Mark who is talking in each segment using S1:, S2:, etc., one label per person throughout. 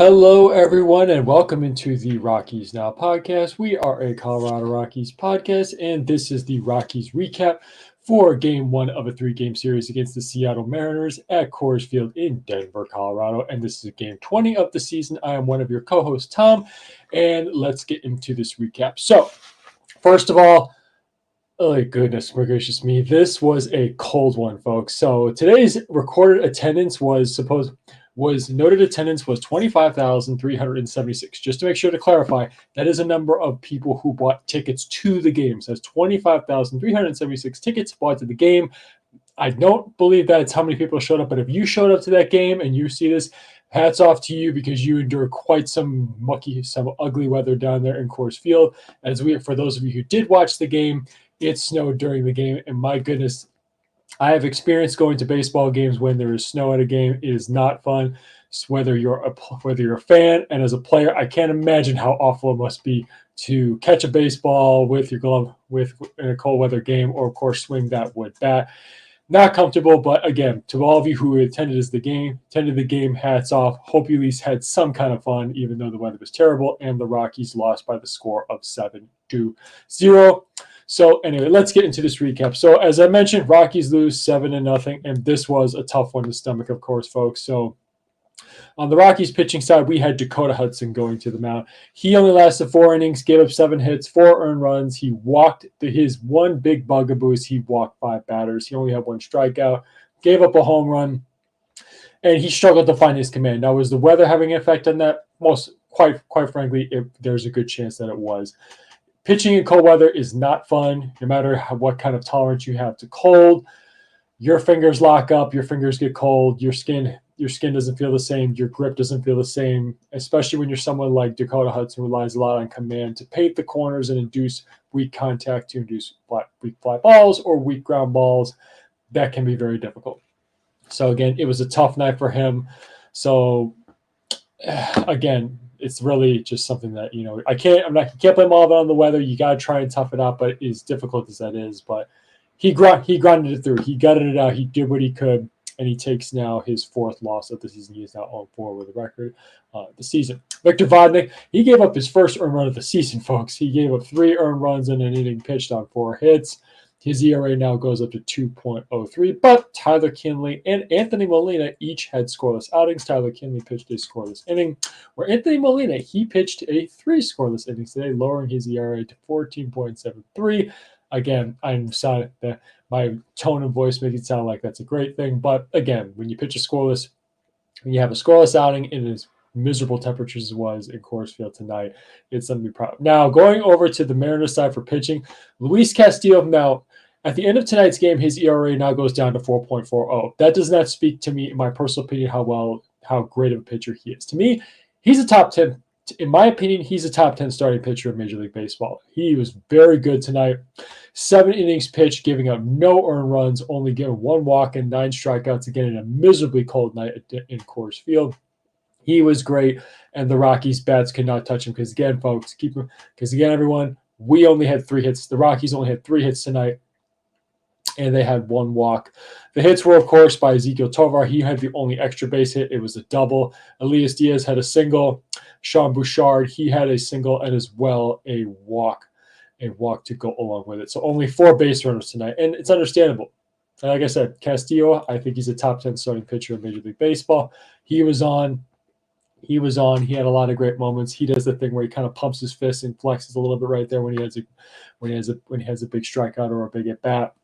S1: Hello, everyone, and welcome into the Rockies Now podcast. We are a Colorado Rockies podcast, and this is the Rockies recap for Game 1 of a three-game series against the Seattle Mariners at Coors Field in Denver, Colorado. And this is Game 20 of the season. I am one of your co-hosts, Tom, and let's get into this recap. So, first of all, oh, goodness gracious me. This was a cold one, folks. So today's recorded attendance was noted attendance was 25,376. Just to make sure to clarify, that is a number of people who bought tickets to the game. So that's 25,376 tickets bought to the game. I don't believe that's how many people showed up, but if you showed up to that game and you see this, hats off to you because you endured quite some ugly weather down there in Coors Field. For those of you who did watch the game, it snowed during the game, and my goodness, I have experienced going to baseball games when there is snow at a game. It is not fun. So whether you're a fan and as a player, I can't imagine how awful it must be to catch a baseball with your glove in a cold weather game, or of course swing that wood bat. Not comfortable, but again, to all of you who attended the game, hats off. Hope you at least had some kind of fun, even though the weather was terrible and the Rockies lost by the score of 7-0. So anyway, let's get into this recap. So as I mentioned, Rockies lose 7-0, and this was a tough one to stomach, of course, folks. So on the Rockies pitching side, we had Dakota Hudson going to the mound. He only lasted 4 innings, gave up 7 hits, 4 earned runs. He walked his one big bugaboo is he walked 5 batters. He only had 1 strikeout, gave up a home run, and he struggled to find his command. Now, was the weather having an effect on that? Quite frankly, there's a good chance that it was. Pitching in cold weather is not fun, no matter what kind of tolerance you have to cold. Your fingers lock up, your fingers get cold, your skin doesn't feel the same, your grip doesn't feel the same, especially when you're someone like Dakota Hudson, who relies a lot on command to paint the corners and induce weak contact, to induce weak fly balls or weak ground balls. That can be very difficult. So again, it was a tough night for him. So again, it's really just something that, you can't blame all of it on the weather. You got to try and tough it out, but as difficult as that is, but he grinded it through. He gutted it out. He did what he could, and he takes now his 4th loss of the season. He is now 0-4 with a record the season. Victor Vodnik, he gave up his first earned run of the season, folks. He gave up 3 earned runs in an inning pitched on 4 hits. His ERA now goes up to 2.03, but Tyler Kinley and Anthony Molina each had scoreless outings. Tyler Kinley pitched a scoreless inning, where Anthony Molina, he pitched a 3 scoreless innings today, lowering his ERA to 14.73. Again, I'm sorry that my tone and voice makes it sound like that's a great thing, but again, when you have a scoreless outing in as miserable temperatures as it was in Coors Field tonight, it's something to be proud of. Now, going over to the Mariners side for pitching, Luis Castillo, now, at the end of tonight's game, his ERA now goes down to 4.40. That does not speak to me, in my personal opinion, how great of a pitcher he is. To me, he's a top 10. In my opinion, he's a top 10 starting pitcher in Major League Baseball. He was very good tonight. 7 innings pitched, giving up no earned runs, only giving 1 walk and 9 strikeouts, again in a miserably cold night in Coors Field. He was great, and the Rockies bats could not touch him because, again, folks, everyone, we only had 3 hits. The Rockies only had 3 hits tonight, and they had 1 walk. The hits were, of course, by Ezequiel Tovar. He had the only extra base hit. It was a double. Elias Diaz had a single. Sean Bouchard, he had a single, and as well a walk to go along with it. So only 4 base runners tonight, and it's understandable. And like I said, Castillo, I think he's a top 10 starting pitcher in Major League Baseball. He was on. He had a lot of great moments. He does the thing where he kind of pumps his fist and flexes a little bit right there when he has a big strikeout or a big at bat.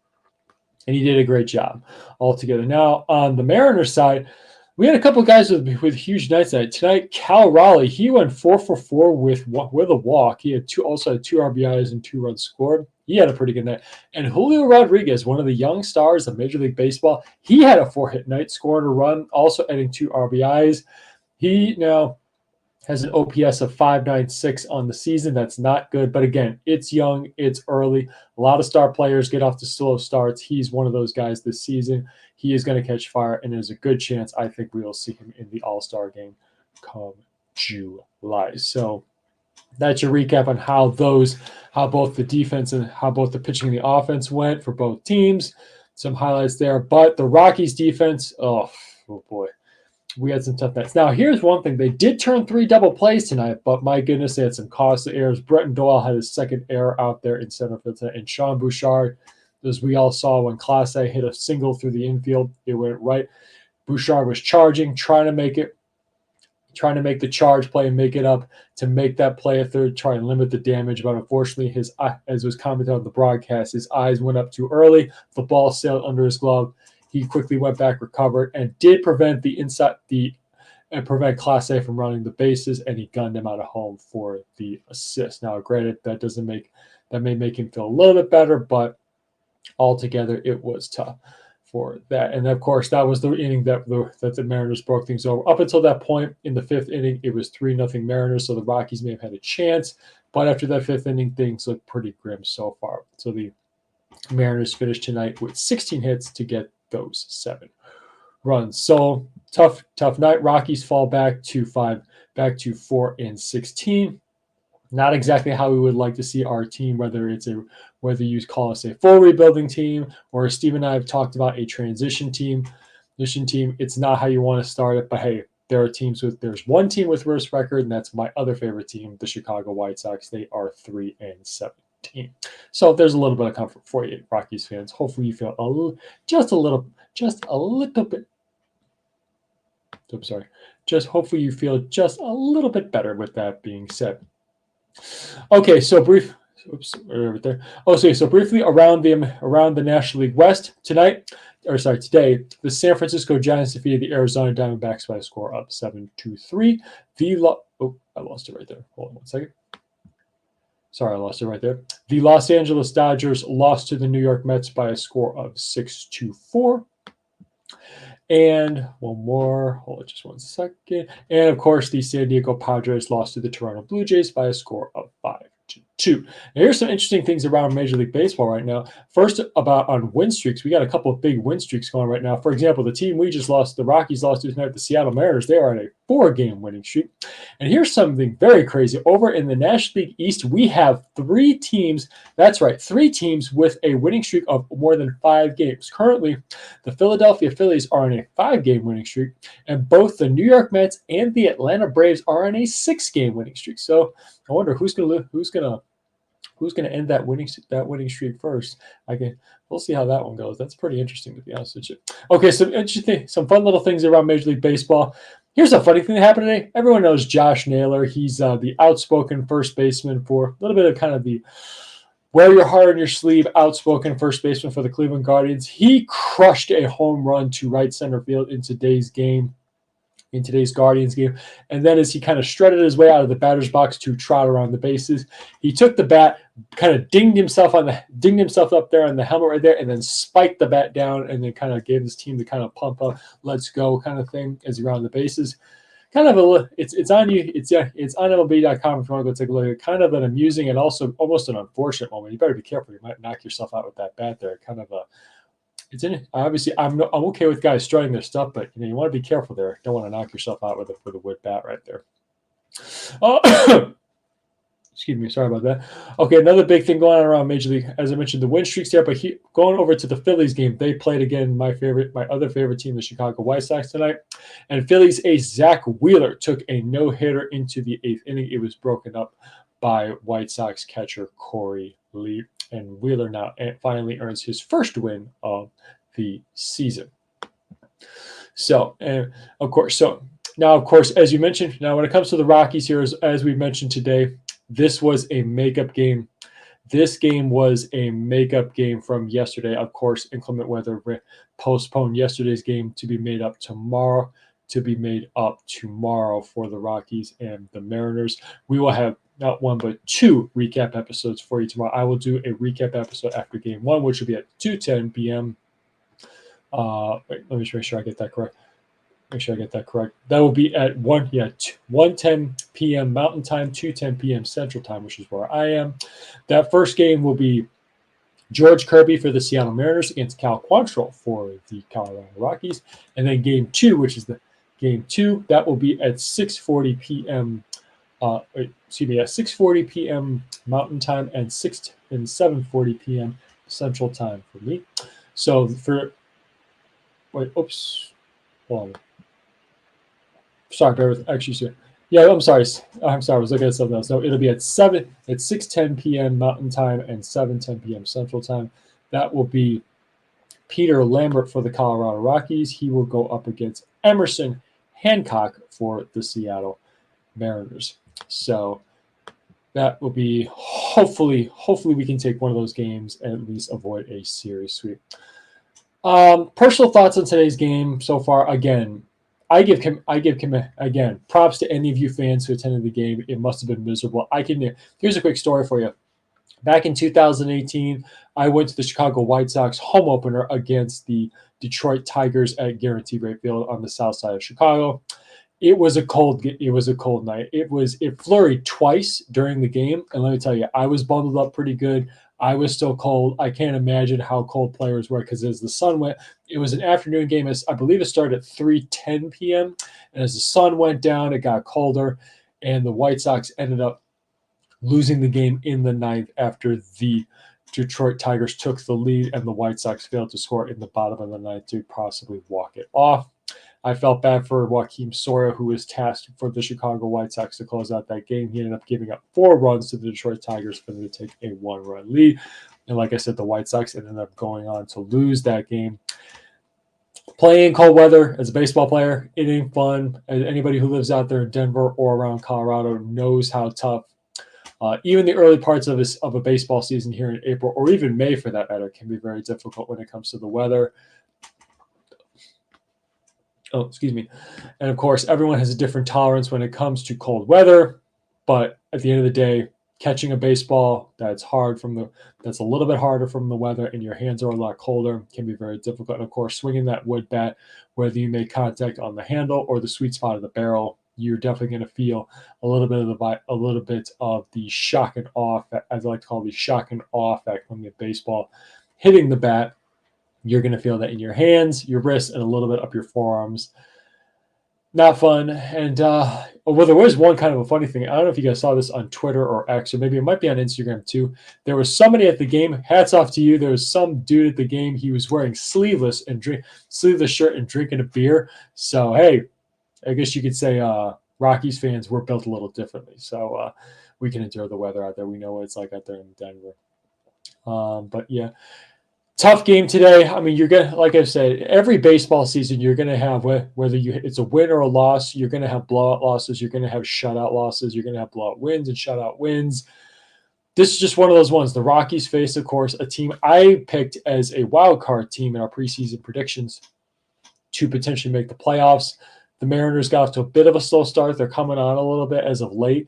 S1: And he did a great job altogether. Now, on the Mariners side, we had a couple of guys with huge nights tonight. Cal Raleigh, he went 4 for 4 with a walk. He also had 2 RBIs and 2 runs scored. He had a pretty good night. And Julio Rodriguez, one of the young stars of Major League Baseball, he had a 4-hit night, scoring a run, also adding 2 RBIs. He now has an OPS of 596 on the season. That's not good. But again, it's young. It's early. A lot of star players get off to slow starts. He's one of those guys this season. He is going to catch fire, and there's a good chance I think we will see him in the All-Star game come July. So that's your recap on how both the defense and how both the pitching and the offense went for both teams. Some highlights there. But the Rockies defense, oh boy. we had some tough nights. Now, here's one thing. They did turn 3 double plays tonight, but my goodness, they had some costly errors. Bretton Doyle had his second error out there in center field tonight, and Sean Bouchard, as we all saw when Clase hit a single through the infield, it went right. Bouchard was charging, trying to make the charge play and make it up to make that play a third, try and limit the damage. But unfortunately, his, as was commented on the broadcast, his eyes went up too early. The ball sailed under his glove. He quickly went back, recovered, and did prevent prevent Clase from running the bases, and he gunned him out of home for the assist. Now, granted, that may make him feel a little bit better, but altogether, it was tough for that. And of course, that was the inning that the Mariners broke things over. Up until that point in the 5th inning, it was 3-0 Mariners, so the Rockies may have had a chance. But after that 5th inning, things look pretty grim so far. So the Mariners finished tonight with 16 hits to get those 7 runs. So tough night. Rockies fall back to 4-16. Not exactly how we would like to see our team, whether you call us a full rebuilding team or Steve and I have talked about a transition team. It's not how you want to start it, but hey, there's one team with worse record, and that's my other favorite team, the Chicago White Sox. They are 3-17. So there's a little bit of comfort for you, Rockies fans. Hopefully you feel just a little bit. Just hopefully you feel just a little bit better with that being said. Okay, so briefly around the National League West today, the San Francisco Giants defeated the Arizona Diamondbacks by a score of 7-3. I lost it right there. Hold on 1 second. Sorry, I lost it right there. The Los Angeles Dodgers lost to the New York Mets by a score of 6-4. And one more. Hold on just 1 second. And, of course, the San Diego Padres lost to the Toronto Blue Jays by a score of 5-2. Now, here's some interesting things around Major League Baseball right now. First, on win streaks. We got a couple of big win streaks going right now. For example, the team we just lost, the Rockies lost to tonight, the Seattle Mariners. They are on a 4-game winning streak. And here's something very crazy. Over in the National League East, we have 3 teams. That's right, 3 teams with a winning streak of more than 5 games. Currently, the Philadelphia Phillies are on a 5-game winning streak, and both the New York Mets and the Atlanta Braves are on a 6-game winning streak. So I wonder who's going to end that winning streak first. We'll see how that one goes. That's pretty interesting, to be honest with you. Okay, some fun little things around Major League Baseball. Here's a funny thing that happened today. Everyone knows Josh Naylor. He's the outspoken first baseman for a little bit of kind of the wear your heart on your sleeve, outspoken first baseman for the Cleveland Guardians. He crushed a home run to right center field in today's Guardians game. And then as he kind of strutted his way out of the batter's box to trot around the bases, he took the bat, kind of dinged himself up there on the helmet right there, and then spiked the bat down and then kind of gave his team the kind of pump up, let's go kind of thing as he rounded the bases. Kind of it's on you. It's on MLB.com if you want to go take a look at it. Kind of an amusing and also almost an unfortunate moment. You better be careful. You might knock yourself out with that bat there. Kind of it's in it. Obviously, I'm okay with guys strutting their stuff, but you want to be careful there. Don't want to knock yourself out with a wood bat right there. Excuse me, sorry about that. Okay, another big thing going on around Major League, as I mentioned, the win streaks there. But going over to the Phillies game, they played again my other favorite team, the Chicago White Sox tonight. And Phillies ace Zach Wheeler took a no-hitter into the 8th inning. It was broken up by White Sox catcher Corey Lee. And Wheeler now finally earns his first win of the season. So, and of course, as you mentioned, now when it comes to the Rockies here, as we mentioned today, this was a makeup game. This game was a makeup game from yesterday. Of course, inclement weather postponed yesterday's game to be made up tomorrow. For the Rockies and the Mariners. We will have not 1 but 2 recap episodes for you tomorrow. I will do a recap episode after game 1, which will be at 2:10 p.m. Let me just make sure I get that correct. That will be at 1:10 p.m. Mountain Time, 2:10 p.m. Central Time, which is where I am. That first game will be George Kirby for the Seattle Mariners against Cal Quantrill for the Colorado Rockies. And then game 2, which is the game 2, that will be at 6:40 p.m. At 6:40 p.m. Mountain Time and 7:40 p.m. Central Time for me. So hold on. Sorry, bear with actually. Sir. Yeah, I'm sorry. I'm sorry. I was looking at something else. No, it'll be at 6:10 p.m. Mountain Time and 7:10 p.m. Central Time. That will be Peter Lambert for the Colorado Rockies. He will go up against Emerson Hancock for the Seattle Mariners. So that will be hopefully we can take one of those games and at least avoid a series sweep. Personal thoughts on today's game so far. Again, I give him again props to any of you fans who attended the game. It must have been miserable. Here's a quick story for you. Back in 2018, I went to the Chicago White Sox home opener against the Detroit Tigers at Guaranteed Rate Field on the south side of Chicago. It was a cold night. It flurried twice during the game, and let me tell you, I was bundled up pretty good. I was still cold. I can't imagine how cold players were because as the sun went, it was an afternoon game. I believe it started at 3:10 p.m. And as the sun went down, it got colder, and the White Sox ended up losing the game in the ninth after the Detroit Tigers took the lead and the White Sox failed to score in the bottom of the ninth to possibly walk it off. I felt bad for Joakim Soria, who was tasked for the Chicago White Sox to close out that game. He ended up giving up 4 runs to the Detroit Tigers for them to take a 1-run lead. And like I said, the White Sox ended up going on to lose that game. Playing in cold weather as a baseball player, it ain't fun. Anybody who lives out there in Denver or around Colorado knows how tough even the early parts of a baseball season here in April or even May, for that matter, can be very difficult when it comes to the weather. Oh, excuse me. And of course, everyone has a different tolerance when it comes to cold weather. But at the end of the day, catching a baseball that's a little bit harder from the weather and your hands are a lot colder can be very difficult. And of course, swinging that wood bat, whether you make contact on the handle or the sweet spot of the barrel, you're definitely going to feel a little bit of the shock and awe, as I like to call the shock and awe effect from the baseball hitting the bat. You're going to feel that in your hands, your wrists, and a little bit up your forearms. Not fun. And well, there was one kind of a funny thing. I don't know if you guys saw this on Twitter or X, or maybe it might be on Instagram too. There was somebody at the game. Hats off to you. There was some dude at the game. He was wearing sleeveless shirt and drinking a beer. So hey, I guess you could say Rockies fans were built a little differently. So we can endure the weather out there. We know what it's like out there in Denver. But yeah. Tough game today. I mean, you're gonna, like I said, every baseball season you're gonna have whether it's a win or a loss. You're gonna have blowout losses. You're gonna have shutout losses. You're gonna have blowout wins and shutout wins. This is just one of those ones. The Rockies face, of course, a team I picked as a wild card team in our preseason predictions to potentially make the playoffs. The Mariners got off to a bit of a slow start. They're coming on a little bit as of late.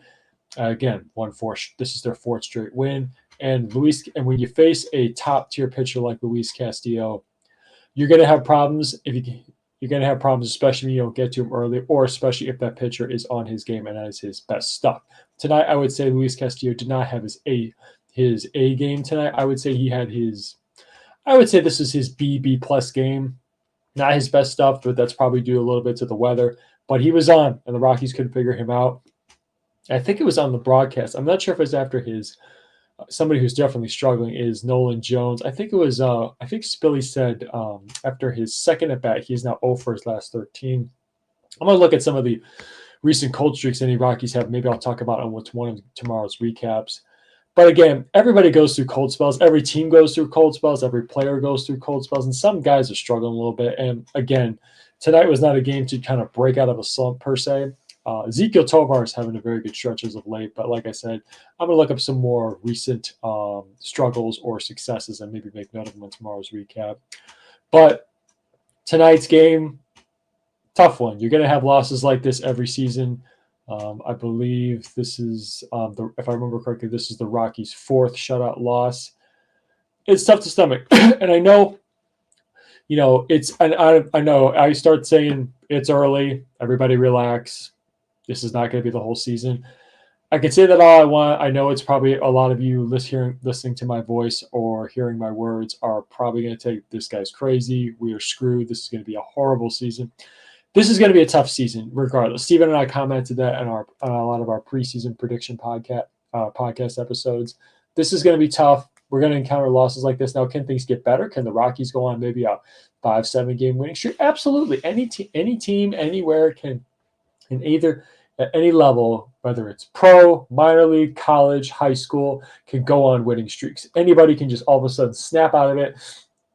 S1: Again, this is their 4th straight win. And when you face a top tier pitcher like Luis Castillo, you're going to have problems. You're going to have problems, especially if you don't get to him early, or especially if that pitcher is on his game and that is his best stuff. Tonight, I would say Luis Castillo did not have his A game tonight. I would say this is his B plus game. Not his best stuff, but that's probably due a little bit to the weather. But he was on, and the Rockies couldn't figure him out. I think it was on the broadcast. I'm not sure if it was after somebody who's definitely struggling is Nolan Jones. I think it was, I think Spilly said after his second at bat, he's now 0 for his last 13. I'm going to look at some of the recent cold streaks any Rockies have. Maybe I'll talk about on what's one of tomorrow's recaps. But again, everybody goes through cold spells. Every team goes through cold spells. Every player goes through cold spells. And some guys are struggling a little bit. And again, tonight was not a game to kind of break out of a slump per se. Ezekiel Tovar is having a very good stretch as of late. But like I said, I'm going to look up some more recent struggles or successes and maybe make note of them in tomorrow's recap. But tonight's game, tough one. You're going to have losses like this every season. I believe this is, if I remember correctly, this is the Rockies' 4th shutout loss. It's tough to stomach. And I know, I know I start saying it's early. Everybody relax. This is not going to be the whole season. I can say that all I want. I know it's probably a lot of you listening to my voice or hearing my words are probably going to take this guy's crazy. We are screwed. This is going to be a horrible season. This is going to be a tough season, regardless. Steven and I commented that on a lot of our preseason prediction podcast episodes. This is going to be tough. We're going to encounter losses like this. Now, can things get better? Can the Rockies go on maybe a 5-7 game winning streak? Absolutely. Any team, anywhere can And either at any level, whether it's pro, minor league, college, high school, can go on winning streaks. Anybody can just all of a sudden snap out of it,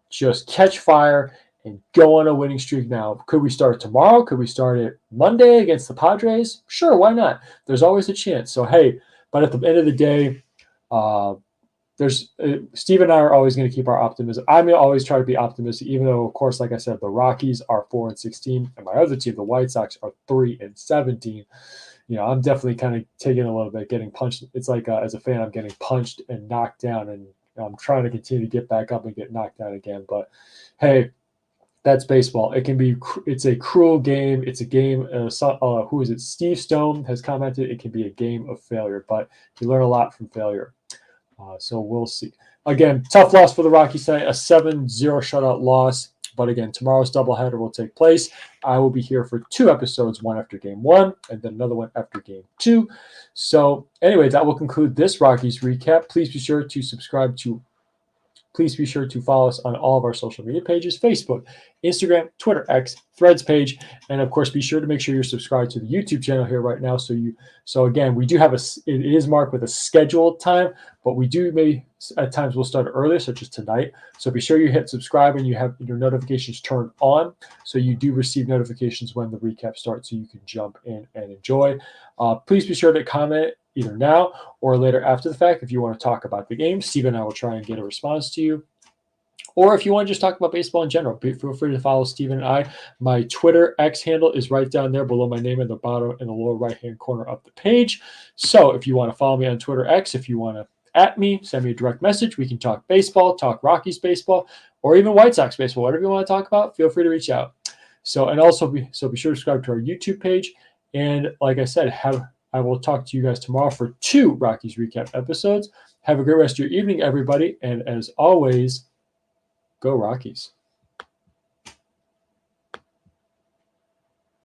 S1: just catch fire and go on a winning streak now. Could we start tomorrow? Could we start it Monday against the Padres? Sure, why not? There's always a chance. So, hey, but at the end of the day, there's Steve and I are always going to keep our optimism. I'm going to always try to be optimistic, even though, of course, like I said, the Rockies are 4-16, and my other team, the White Sox, are 3-17. I'm definitely kind of taking a little bit, getting punched. It's like as a fan, I'm getting punched and knocked down, and I'm trying to continue to get back up and get knocked down again. But hey, that's baseball. It's a cruel game. It's a game. Who is it? Steve Stone has commented it can be a game of failure, but you learn a lot from failure. So we'll see. Again, tough loss for the Rockies tonight, a 7-0 shutout loss. But again, tomorrow's doubleheader will take place. I will be here for 2 episodes, one after game 1, and then another one after game 2. So anyway, that will conclude this Rockies recap. Please be sure to follow us on all of our social media pages: Facebook, Instagram, Twitter, X, Threads page, and of course, be sure to make sure you're subscribed to the YouTube channel here right now. So again, we do have it is marked with a scheduled time, but we do at times we'll start earlier, such as tonight. So be sure you hit subscribe and you have your notifications turned on, so you do receive notifications when the recap starts, so you can jump in and enjoy. Please be sure to comment either now or later after the fact if you want to talk about the game. Steve and I will try and get a response to you. Or if you want to just talk about baseball in general, feel free to follow Steven and I. My Twitter X handle is right down there below my name in the bottom in the lower right-hand corner of the page. So if you want to follow me on Twitter X, if you want to at me, send me a direct message. We can talk baseball, talk Rockies baseball, or even White Sox baseball. Whatever you want to talk about, feel free to reach out. So be sure to subscribe to our YouTube page. And like I said, I will talk to you guys tomorrow for 2 Rockies recap episodes. Have a great rest of your evening, everybody. And as always, go Rockies.